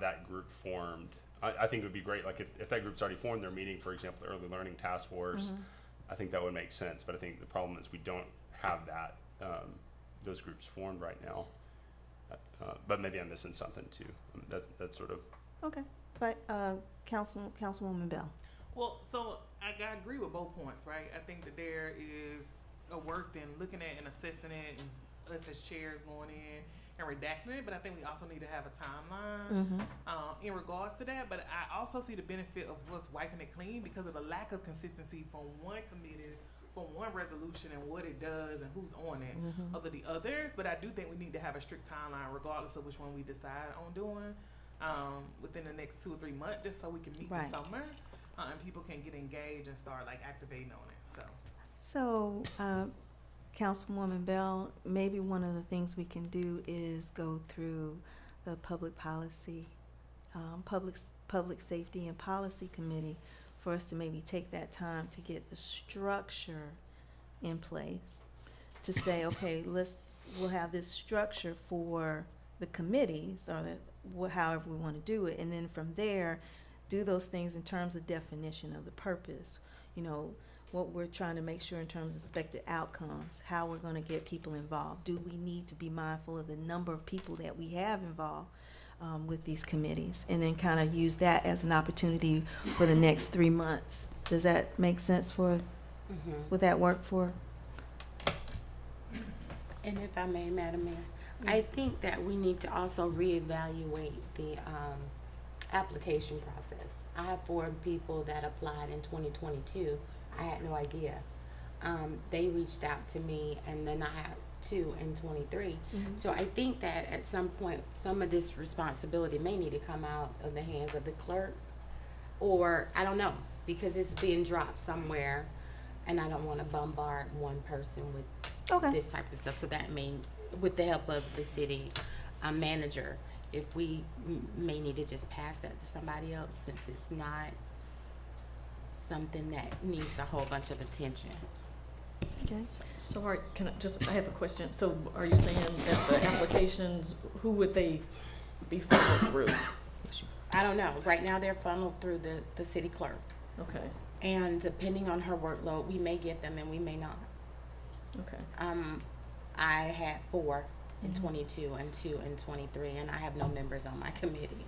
that group formed. I think it would be great, like if that group's already formed, they're meeting, for example, the Early Learning Task Force, I think that would make sense. But I think the problem is we don't have that, those groups formed right now. But maybe I'm missing something too. That's sort of. Okay, but Councilwoman Bell. Well, so I agree with both points, right? I think that there is a work in looking at and assessing it, and us as chairs going in and redacting it. But I think we also need to have a timeline in regards to that. But I also see the benefit of us wiping it clean because of the lack of consistency from one committee, from one resolution and what it does and who's on it other the others. But I do think we need to have a strict timeline regardless of which one we decide on doing within the next 2 or 3 months, just so we can meet the summer and people can get engaged and start like activating on it. So Councilwoman Bell, maybe one of the things we can do is go through the public policy, public safety and policy committee for us to maybe take that time to get the structure in place to say, okay, we'll have this structure for the committees or however we want to do it, and then from there do those things in terms of definition of the purpose, what we're trying to make sure in terms of expected outcomes, how we're going to get people involved. Do we need to be mindful of the number of people that we have involved with these committees, and then kind of use that as an opportunity for the next 3 months? Does that make sense would that work for? And if I may, Madam Mayor, I think that we need to also reevaluate the application process. I have 4 people that applied in 2022. I had no idea. They reached out to me, and then I have 2 in 23. So I think that at some point, some of this responsibility may need to come out of the hands of the clerk, or I don't know, because it's being dropped somewhere, and I don't want to bombard one person with this type of stuff. So that may, with the help of the city manager, if we may need to just pass that to somebody else, since it's not something that needs a whole bunch of attention. Okay. So I have a question. So are you saying that the applications, who would they be funneled through? I don't know. Right now they're funneled through the city clerk. Okay. And depending on her workload, we may get them and we may not. Okay. I had 4 in 22 and 2 in 23, and I have no members on my committee.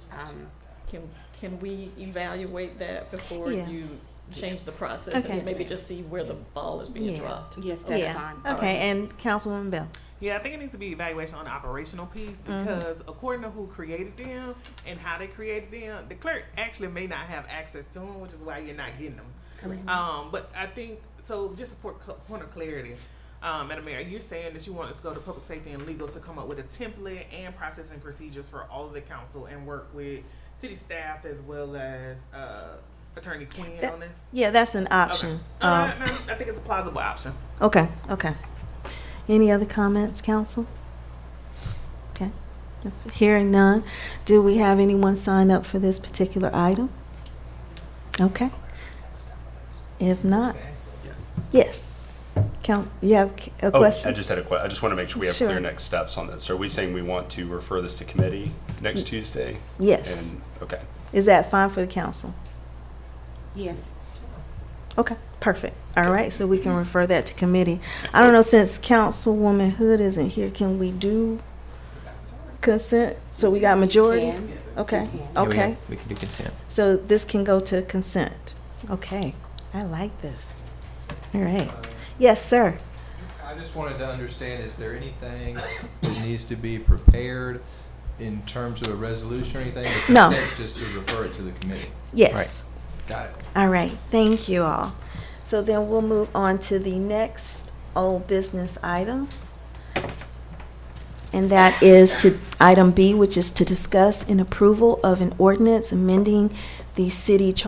Okay. Can we evaluate that before you change the process, Okay. and maybe just see where the ball is being dropped? Yes, that's fine. Okay, and Councilwoman Bell. Yeah, I think it needs to be evaluation on the operational piece because according to who created them and how they created them, the clerk actually may not have access to them, which is why you're not getting them. Correct. But I think, so just for point of clarity, Madam Mayor, you're saying that you want us to go to public safety and legal to come up with a template and processing procedures for all of the council and work with city staff as well as Attorney Quinn on this? Yeah, that's an option. Okay. I think it's a plausible option. Okay. Any other comments, council? Okay. Hearing none, do we have anyone sign up for this particular item? Okay. If not, yes. You have a question? I just had a question. I just want to make sure we have Sure. clear next steps on this. Are we saying we want to refer this to committee next Tuesday? Yes. And, okay. Is that fine for the council? Yes. Okay, perfect. All right, so we can refer that to committee. I don't know, since Councilwoman Hood isn't here, can we do consent? So we got majority? Can. Okay, Yeah, okay. We can do consent. So this can go to consent. Okay, I like this. All right. Yes, sir. I just wanted to understand, is there anything that needs to be prepared in terms of a resolution or anything? The No. consent's just to refer it to the committee. Yes. Got it. All right, thank you all. So then we'll move on to the next old business item. And that is to item B, which is to discuss an approval of an ordinance amending the city charter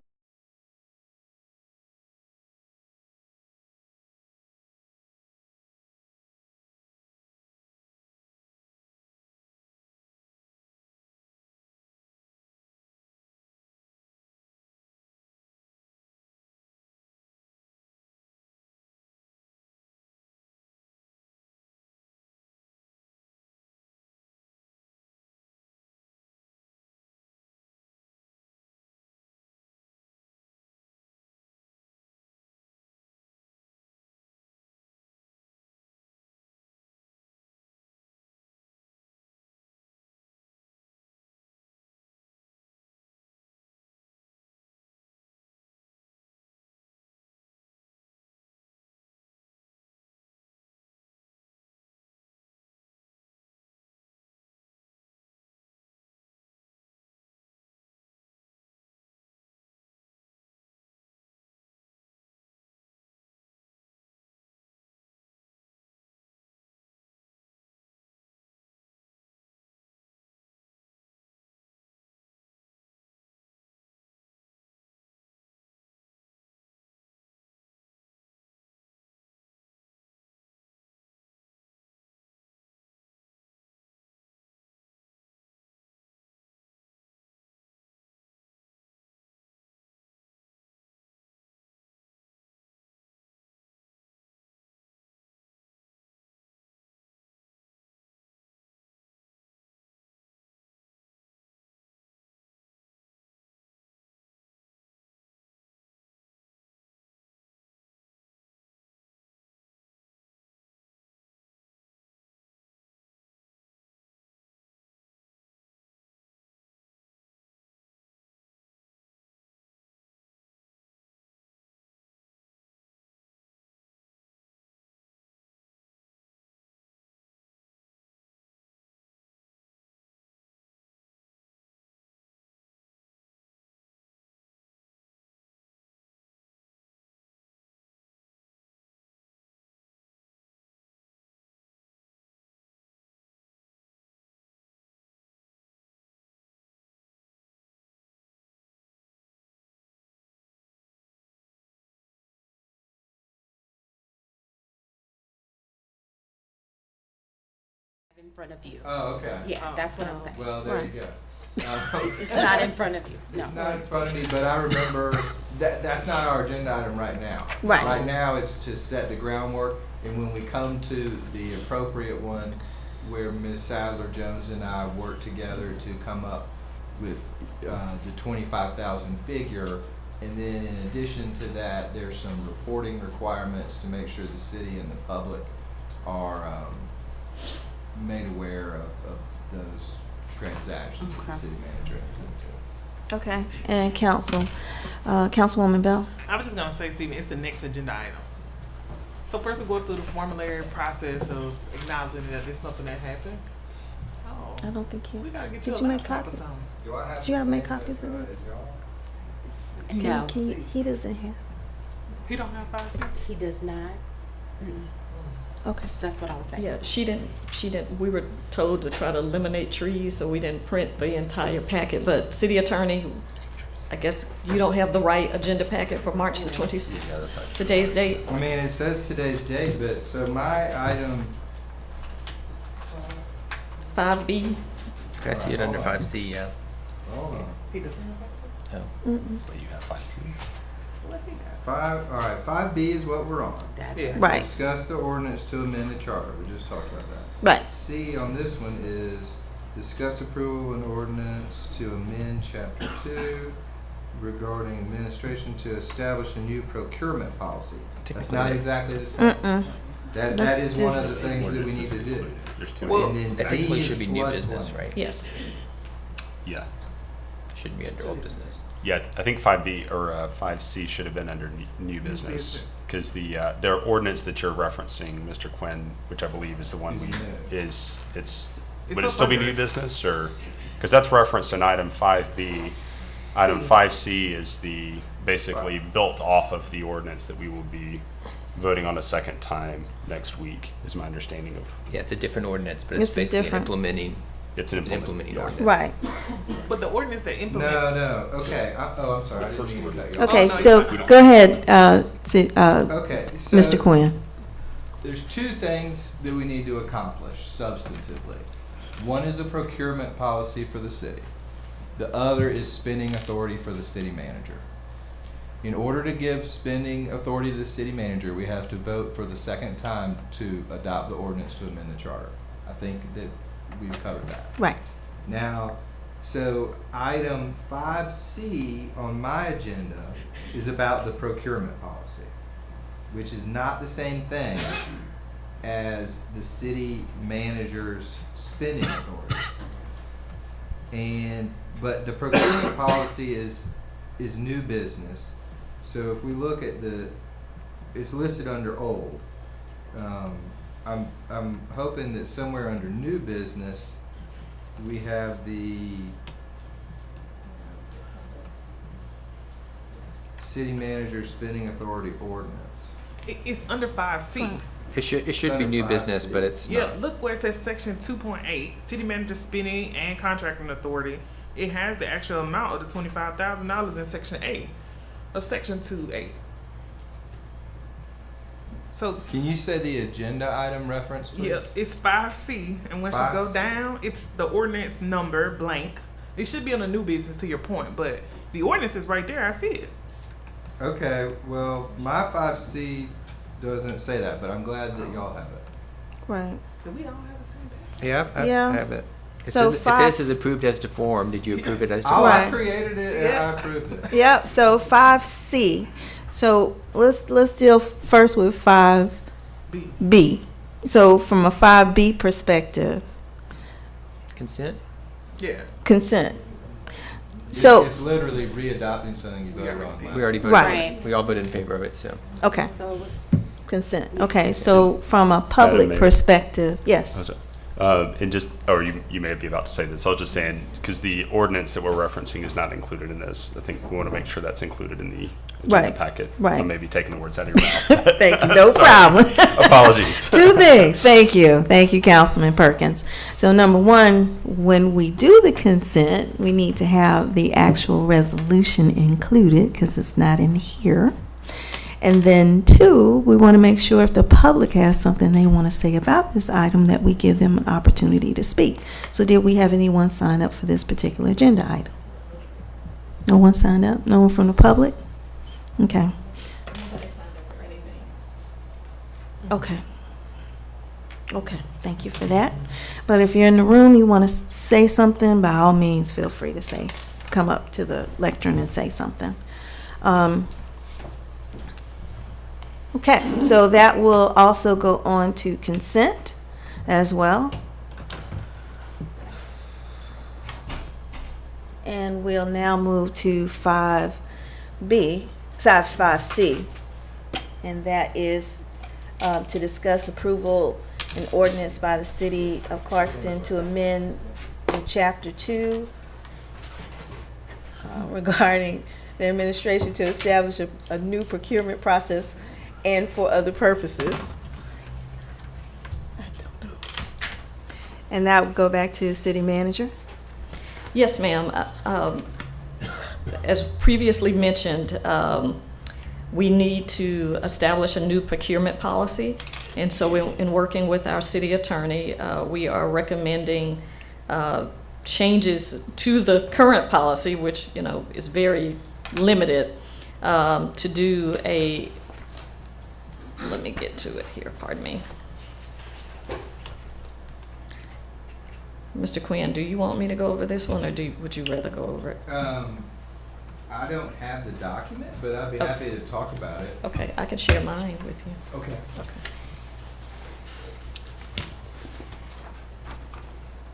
In front of you. Oh, okay. Yeah, Oh. that's what I'm saying. Well, there you go. It's not in front of you, no. It's not in front of me, but I remember, that's not our agenda item right now. Right. Right now, it's to set the groundwork, and when we come to the appropriate one, where Ms. Sadler Jones and I work together to come up with, the 25,000 figure, and then in addition to that, there's some reporting requirements to make sure the city and the public are, made aware of those transactions that the Okay. city manager entered into. Okay, and Councilwoman Bell? I was just gonna say, Stephen, it's the next agenda item. So first we go through the formulary process of acknowledging that there's something that happened. I Oh, don't think you, we gotta get Did you a you make laptop or copies? something. Do I have Did you the ever make same copies of as this? y'all? No, he doesn't have, He don't have 5 cents? he does not. okay. That's what I was saying. Yeah, she didn't, we were told to try to eliminate trees, so we didn't print the entire packet, but city attorney, I guess you don't have the right agenda packet for March the 20th, today's date. I mean, it says today's date, but, so my item, 5B, I see it under 5C, yeah. hold on. He doesn't have 5 Mm-mm. But you have 5C. What he got? Five B is what we're on. That's Yeah. Right, Discuss the ordinance to amend the charter, we just talked about that. right, C on this one is discuss approval and ordinance to amend chapter 2 regarding administration to establish a new procurement policy. That's not exactly the same. mm-mm, That That's is one of the Different. things that we Ordinance need is to do. included. There's two. Well- And then That D technically is should be new floodplain. business, right? yes. Yeah. Shouldn't be under old business. Yeah, I think 5B or 5C should have been under new business. business. Because their ordinance that you're referencing, Mr. Quinn, which I believe is the one Is we, new. is, It's would it up still be under new it. business or? Because that's referenced in item 5B. Item C. 5C is basically built off of the ordinance that we will be voting on a second time next week, is my understanding of, Yeah, it's a different ordinance, but it's It's a basically different- implementing, it's an it's an implementing yeah. ordinance. right. But the ordinance that implements. No, okay, I'm sorry, I The didn't first mean to ordinance. cut you off. Okay, no, so you don't. go ahead, Okay, so. Mr. Quinn. There's two things that we need to accomplish substantively. One is a procurement policy for the city. The other is spending authority for the city manager. In order to give spending authority to the city manager, we have to vote for the second time to adopt the ordinance to amend the charter. I think that we've covered that. Right, Now, so item 5C on my agenda is about the procurement policy, which is not the same thing as the city manager's spending authority. But the procurement policy is new business. So if we look at it's listed under old. I'm hoping that somewhere under new business, we have the city manager spending authority ordinance. It's under 5C. Fine. It should be Under new 5C. business, but it's Yeah, not. look where it says section 2.8, city manager spending and contracting authority. It has the actual amount of the $25,000 in section A of section 2.8. So Can you say the agenda item reference, please? yeah, it's 5C, and once you go 5C. down, it's the ordinance number blank. It should be on a new business to your point, but the ordinance is right there. I see it. Okay, well, my 5C doesn't say that, but I'm glad that y'all have it. right. Do we all have the same thing? Yeah, Yeah. I have it. So It says it's 5C approved as to form. Did you approve it as to Oh, form? I Right. created it and Yeah. I approved it. Yep, so 5C. So let's deal first with 5B. B. So from a 5B perspective, Consent? Yeah. consent. So, It's literally re-adopting something you We voted already on did. last. We already voted. Right. on it. We all voted in favor of it, so. okay, So it was, consent. Okay, so from a public Mayor. perspective, yes. And just, or you may be about to say this, I was just saying, because the ordinance that we're referencing is not included in this. I think we want to make sure that's included in the agenda Right, packet. right. I may be taking the words out of your mouth. Thank you, no Sorry. problem. Apologies. Two things. Thank you, Councilman Perkins. So number one, when we do the consent, we need to have the actual resolution included because it's not in here. And then 2, we want to make sure if the public has something they want to say about this item, that we give them an opportunity to speak. So did we have anyone sign up for this particular agenda item? No one signed up? No one from the public? Okay. Okay. Okay, thank you for that. But if you're in the room, you want to say something, by all means, feel free to come up to the lectern and say something. Okay, so that will also go on to consent as well. And we'll now move to 5C, and that is to discuss approval an ordinance by the City of Clarkston to amend in Chapter 2 regarding the administration to establish a new procurement process and for other purposes. And that would go back to the city manager. Yes, ma'am. As previously mentioned, we need to establish a new procurement policy. And so in working with our city attorney, we are recommending changes to the current policy, which, is very limited, to do let me get to it here, pardon me. Mr. Quinn, do you want me to go over this one, or would you rather go over it? I don't have the document, but I'd be Okay. happy to talk about it. Okay, I can share mine with you. Okay. Okay.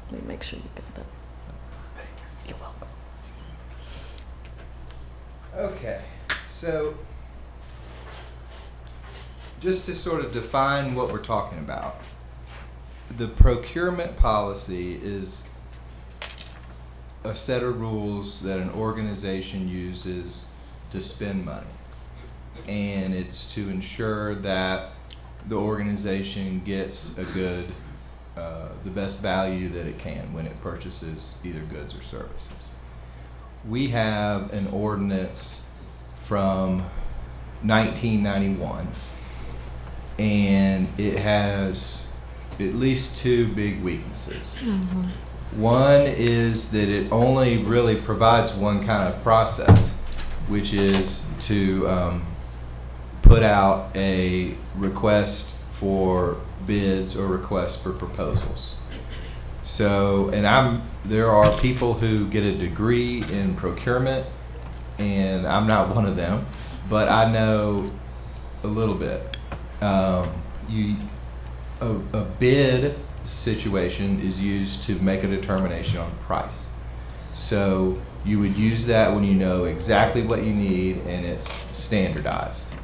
Let me make sure you got that. Thanks. You're welcome. Okay, so just to sort of define what we're talking about, the procurement policy is a set of rules that an organization uses to spend money. And it's to ensure that the organization gets a good, the best value that it can when it purchases either goods or services. We have an ordinance from 1991, and it has at least 2 big weaknesses. One is that it only really provides one kind of process, which is to put out a request for bids or request for proposals. So, and there are people who get a degree in procurement, and I'm not one of them, but I know a little bit. A bid situation is used to make a determination on price. So you would use that when you know exactly what you need and it's standardized.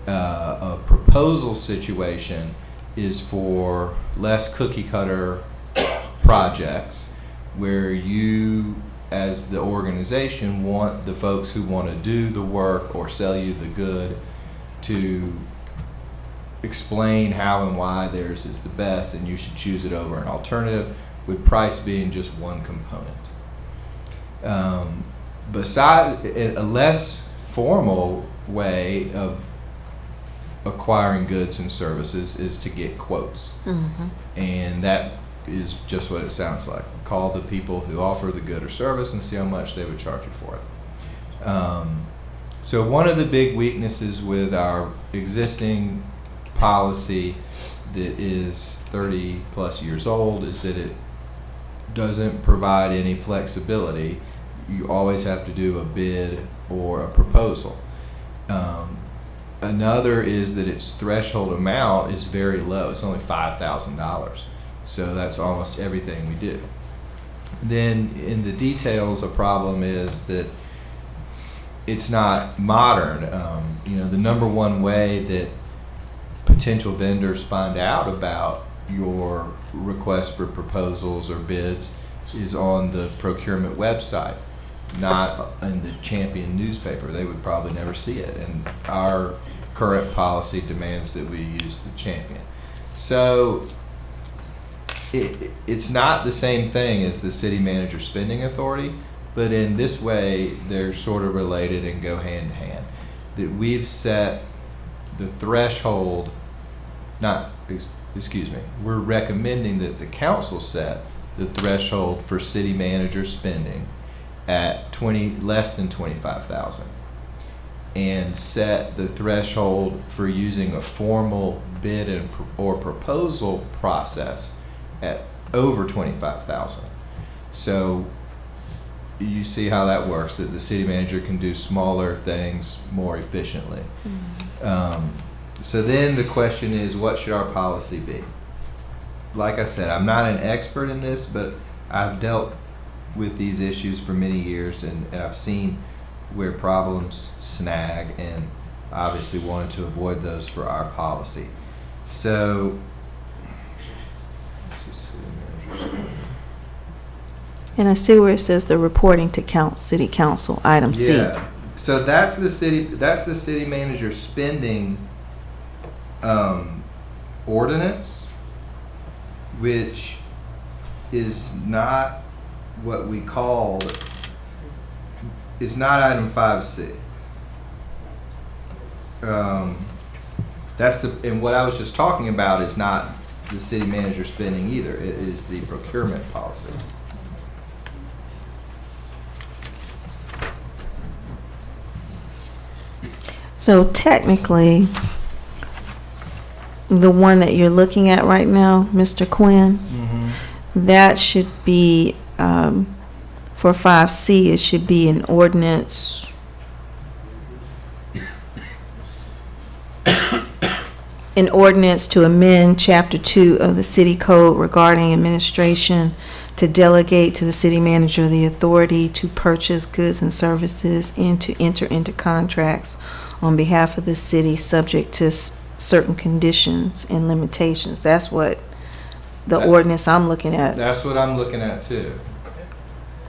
A proposal situation is for less cookie cutter projects where you, as the organization, want the folks who want to do the work or sell you the good to explain how and why theirs is the best and you should choose it over an alternative, with price being just one component. Besides, a less formal way of acquiring goods and services is to get quotes. And that is just what it sounds like. Call the people who offer the good or service and see how much they would charge you for it. So one of the big weaknesses with our existing policy that is 30 plus years old is that it doesn't provide any flexibility. You always have to do a bid or a proposal. Another is that its threshold amount is very low. It's only $5,000. So that's almost everything we do. Then in the details, a problem is that it's not modern. The number one way that potential vendors find out about your request for proposals or bids is on the procurement website, not in the Champion newspaper. They would probably never see it, and our current policy demands that we use the Champion. So it's not the same thing as the city manager spending authority, but in this way they're sort of related and go hand in hand. That we've set the threshold, excuse me, we're recommending that the council set the threshold for city manager spending at less than 25,000, and set the threshold for using a formal bid or proposal process at over 25,000. So you see how that works, that the city manager can do smaller things more efficiently. So then the question is, what should our policy be? Like I said, I'm not an expert in this, but I've dealt with these issues for many years, and I've seen where problems snag, and obviously wanted to avoid those for our policy. So, And I see where it says the reporting to city council, item C. yeah, so that's the city manager spending ordinance, which is not what we call, it's not item 5C. And what I was just talking about is not the city manager spending either, it is the procurement policy. So technically, the one that you're looking at right now, Mr. Quinn, that should be, for 5C, it should be an ordinance. An ordinance to amend Chapter 2 of the City Code regarding administration to delegate to the city manager the authority to purchase goods and services and to enter into contracts on behalf of the city subject to certain conditions and limitations. That's what the ordinance I'm looking at. That's what I'm looking at too.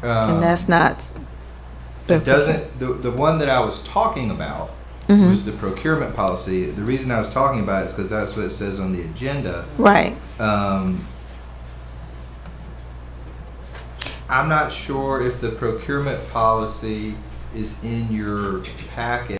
And that's not. It doesn't, the one that I was talking about was the procurement policy. The reason I was talking about it is because that's what it says on the agenda. Right. I'm not sure if the procurement policy is in your packet.